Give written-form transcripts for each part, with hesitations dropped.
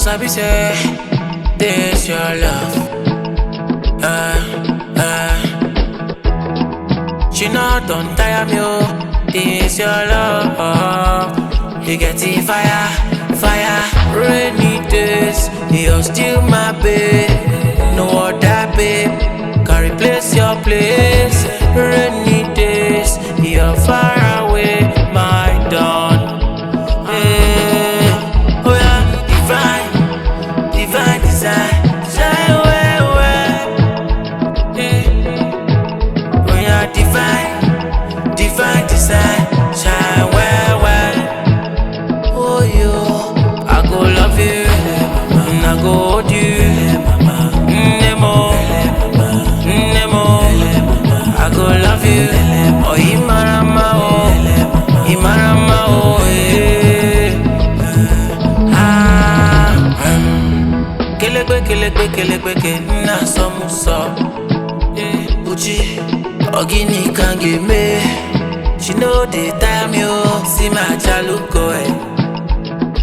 sabi say this your love. She not don't tire me, oh. This your love. You get the fire, fire. Rainy days, you're still my babe. No other babe can replace your place. Rainy days, you're far away, my dawn. Oh yeah, divine, divine design. Shine well, well. Oh yeah, divine, divine design. Shine well, well. Oh yo, I go love you, and I go hold you. Nemo, Nemo, I go love you. Oh Imarama, oh Imarama, oh Kelegbe, na somu so. Uchi, Ogini can give me. She know the time you see my chaluko.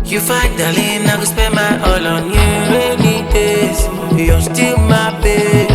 You find darling, I go spend my all on you. Rainy days, you're still my babe.